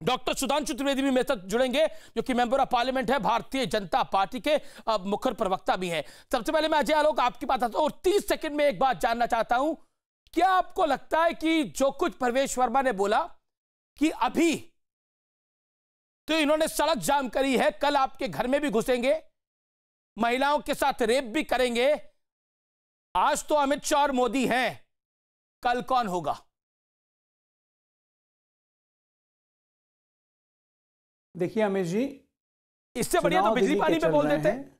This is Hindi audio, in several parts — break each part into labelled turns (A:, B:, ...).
A: डॉक्टर सुधांशु त्रिवेदी भी मेरे साथ जुड़ेंगे, जो कि मेंबर ऑफ पार्लियामेंट है, भारतीय जनता पार्टी के मुखर प्रवक्ता भी हैं। सबसे पहले मैं अजय आलोक आपकी बात आता हूं और 30 सेकंड में एक बात जानना चाहता हूं, क्या आपको लगता है कि जो कुछ प्रवेश वर्मा ने बोला कि अभी तो इन्होंने सड़क जाम करी है, कल आपके घर में भी घुसेंगे, महिलाओं के साथ रेप भी करेंगे, आज तो अमित शाह और मोदी हैं, कल कौन होगा?
B: देखिए अमित जी,
A: इससे बढ़िया तो बिजली पानी पे बोल देते हैं।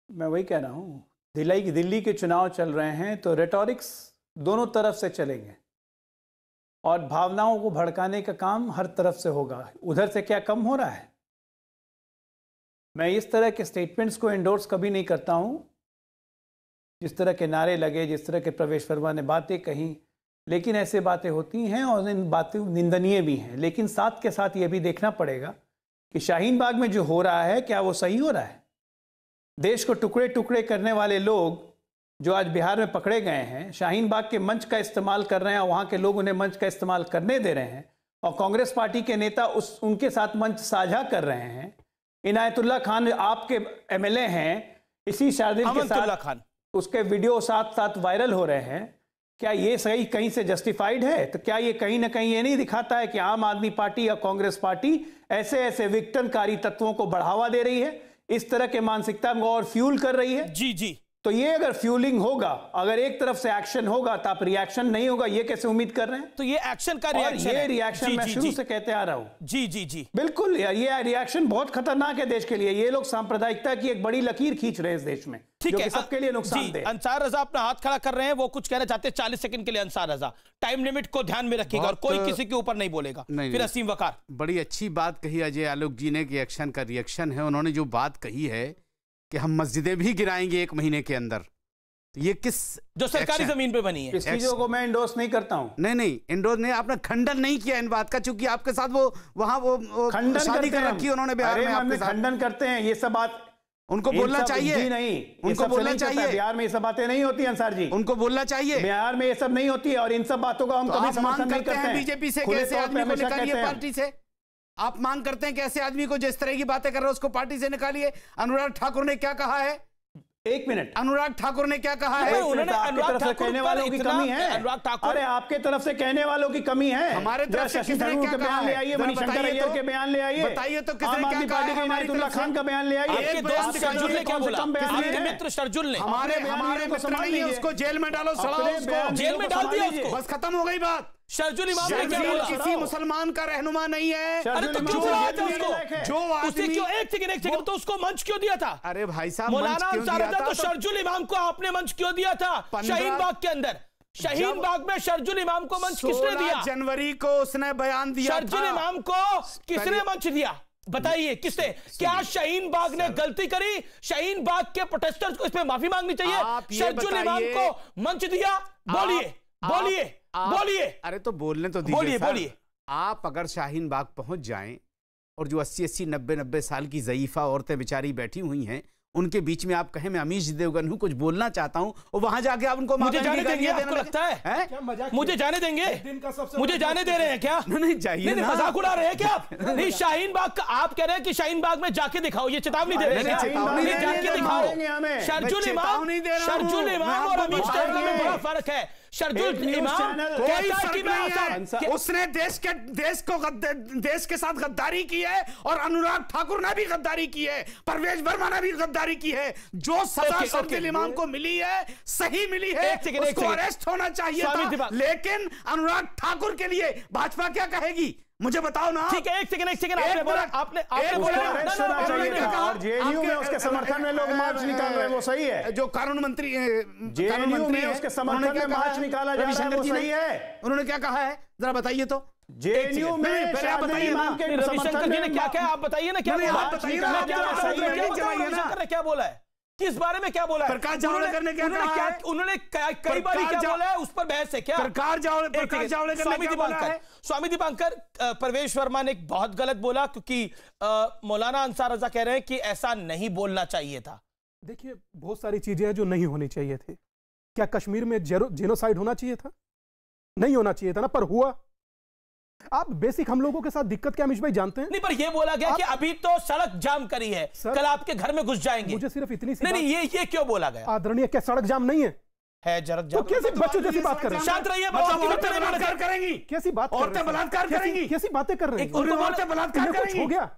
B: मैं वही कह रहा हूं, दिल्ली के चुनाव चल रहे हैं तो रेटोरिक्स दोनों तरफ से चलेंगे और भावनाओं को भड़काने का काम हर तरफ से होगा। उधर से क्या कम हो रहा है? मैं इस तरह के स्टेटमेंट्स को एंडोर्स कभी नहीं करता हूं, जिस तरह के नारे लगे, जिस तरह के प्रवेश वर्मा ने बातें कही, लेकिन ऐसे बातें होती हैं और इन बातें निंदनीय भी हैं। लेकिन साथ के साथ ये भी देखना पड़ेगा कि शाहीन बाग में जो हो रहा है, क्या वो सही हो रहा है? देश को टुकड़े टुकड़े करने वाले लोग जो आज बिहार में पकड़े गए हैं, शाहीन बाग के मंच का इस्तेमाल कर रहे हैं और वहाँ के लोग उन्हें मंच का इस्तेमाल करने दे रहे हैं और कांग्रेस पार्टी के नेता उनके साथ मंच साझा कर रहे हैं। इनायतुल्लाह खान आपके एमएलए हैं, इसी शादी के साथ उसके वीडियो साथ साथ वायरल हो रहे हैं। क्या ये सही कहीं से जस्टिफाइड है? तो क्या ये कहीं ना कहीं ये नहीं दिखाता है कि आम आदमी पार्टी या कांग्रेस पार्टी ऐसे ऐसे विघटनकारी तत्वों को बढ़ावा दे रही है, इस तरह के मानसिकता को और फ्यूल कर रही है?
A: जी जी।
B: तो ये अगर फ्यूलिंग होगा, अगर एक तरफ से एक्शन होगा तो आप रिएक्शन नहीं होगा, ये कैसे उम्मीद कर रहे हैं?
A: तो ये एक्शन का रिएक्शन,
B: ये रिएक्शन मैं शुरू से कहते आ रहा हूं।
A: जी जी जी,
B: बिल्कुल यार, ये रिएक्शन बहुत खतरनाक है देश के लिए। ये लोग सांप्रदायिकता की एक बड़ी लकीर खींच रहे हैं इस देश में,
A: ठीक है,
B: सबके लिए नुकसान दे।
A: अंसार रजा अपना हाथ खड़ा कर रहे हैं, वो कुछ कहना चाहते हैं। 40 सेकंड के लिए अंसार रजा, टाइम लिमिट को ध्यान में रखिएगा और कोई किसी के ऊपर नहीं बोलेगा। फिर असीम वकार।
C: बड़ी अच्छी बात कही अजय आलोक जी ने कि एक्शन का रिएक्शन है। उन्होंने जो बात कही है कि हम मस्जिदें भी गिराएंगे 1 महीने के अंदर, तो ये किस
A: जो सरकारी जमीन पे बनी है,
B: इस चीजों को मैं इंडोर्स नहीं करता हूं।
C: नहीं इंडोर्स नहीं, आपने खंडन नहीं किया इन बात का, क्योंकि आपके साथ वो वहां वो
B: खंडन
C: शादी कर रखी उन्होंने बिहार में, आपके साथ
B: खंडन करते हैं। ये सब बात
C: उनको बोलना चाहिए।
B: जी नहीं,
C: उनको बोलना चाहिए।
B: बिहार में ये सब बातें नहीं होती अंसार जी,
C: उनको बोलना चाहिए।
B: बिहार में ये सब नहीं होती है और इन सब बातों का हम कभी समर्थन नहीं करते हैं।
C: बीजेपी से कैसे आदमी को निकालिए पार्टी से? आप मांग करते हैं कि ऐसे आदमी को जिस तरह की बातें कर रहे हो उसको पार्टी से निकालिए। अनुराग ठाकुर ने क्या कहा है?
B: 1 मिनट,
C: अनुराग ठाकुर ने क्या कहा है?
B: उन्होंने आपकी तरफ से कहने वालों की कमी है। अनुराग ठाकुर, अरे आपके तरफ से कहने वालों की कमी है।
C: हमारे तरफ से किसने क्या
B: बयान ले आइए, मणिशंकर अय्यर के बयान ले आइए,
C: बताइए तो किसने
B: आम आदमी पार्टी के इनायतुल्लाह खान का बयान ले आइए।
A: आपके दोस्त शर्जुल ने क्या बोला? आपके मित्र शर्जुल ने,
C: हमारे मित्र नहीं है, उसको जेल में डालो, सड़ाओ उसको,
A: जेल में डाल दिया उसको,
C: बस खत्म हो गई बात।
A: शर्जुल इमाम ने क्या बोला?
C: किसी मुसलमान का रहनुमा नहीं है।
A: अरे तो क्यों बुलाया था उसको? जो आदमी क्यों, एक सेकंड, तो उसको मंच क्यों दिया था?
C: अरे भाई साहब,
A: मौलाना अंसार रजा तो शर्जुल इमाम को आपने मंच क्यों दिया था? शाहीन बाग के अंदर, शाहीन बाग में शर्जुल इमाम को मंच किसने दिया?
C: 16 जनवरी को उसने बयान दिया।
A: शर्जुल इमाम को किसने मंच दिया? बताइए किसने? क्या शाहीन बाग ने गलती करी? शाहीन बाग के प्रोटेस्टर्स को इस पे माफी मांगनी चाहिए। शर्जुल इमाम को मंच दिया, बोलिए बोलिए बोलिए।
C: अरे तो बोलने तो दीजिए।
A: बोलिए।
C: आप अगर शाहीन बाग पहुंच जाएं और जो 80-80, 90-90 साल की ज़ईफा औरतें बेचारी बैठी हुई हैं, उनके बीच में आप कहें मैं अमीश देवगन हूं, कुछ बोलना चाहता हूं, और वहां जाके आप उनको
A: मुझे जाने देंगे? आपको लगता है मुझे जाने देंगे? मुझे जाने दे रहे हैं क्या?
C: नहीं चाहिए,
A: मजाक उड़ा रहे हैं क्या आप? नहीं, शाहीन बाग का आप कह रहे हैं कि शाहीन बाग में जाके दिखाओ, ये चेतावनी दे रहे हैं? जाके दिखाओ। शर्जुल इमाम और अमीश देवगन में बड़ा फर्क है। शर्जुल इमाम
C: उसने देश के साथ गद्दारी की है और अनुराग ठाकुर ने भी गद्दारी की है, परवेज वर्मा ने भी गद्दारी की है। जो सजा शर्जुल इमाम को मिली है, सही मिली है, उसको अरेस्ट होना चाहिए था। लेकिन अनुराग ठाकुर के लिए भाजपा क्या कहेगी मुझे बताओ ना।
A: ठीक है, एक सेकंड आपने बोला, आपने
B: जेएनयू में उसके समर्थन में लोग मार्च निकाल रहे हैं, वो सही है।
C: जो कानून मंत्री
B: जेएनयू में उसके समर्थन में मार्च निकाला जा रहा है, वो सही है।
C: उन्होंने क्या कहा है जरा बताइए तो।
B: जेएनयू में बताइए
A: रविशंकर जी ने क्या कहा, आप बताइए ना। क्या क्या बोला है, किस बारे में क्या बोला है?
C: प्रकाश जावड़ेकर ने क्या कहा है?
A: उन्होंने कई बार क्या बोला है, उस पर बहस है क्या?
C: प्रकाश जावड़ेकर ने क्या बोला है?
A: स्वामी दीपांकर, परवेश वर्मा ने बहुत गलत बोला, क्योंकि मौलाना अंसार रजा कह रहे हैं कि ऐसा नहीं बोलना चाहिए था।
D: देखिए, बहुत सारी चीजें हैं जो नहीं होनी चाहिए थी। क्या कश्मीर में जेनोसाइड होना चाहिए था? नहीं होना चाहिए था ना, पर हुआ। आप बेसिक हम लोगों के साथ दिक्कत क्या अमीश भाई जानते हैं?
A: नहीं, पर ये बोला गया कि अभी तो सड़क जाम करी है, कल आपके घर में घुस जाएंगे।
D: मुझे सिर्फ इतनी सी
A: नहीं, ये क्यों बोला गया?
D: आदरणीय, क्या सड़क जाम नहीं है?
A: जरूरत
D: तो कैसी बच्चों जैसी बात कर रहे हैं?
A: शांत रहिए।
C: औरतें बलात्कार करेंगी,
D: कैसी बात?
C: औरतें बलात्कार करेंगी,
D: कैसी बातें कर रहे हैं?
C: औरतें बलात्कार करेंगी।
D: हो गया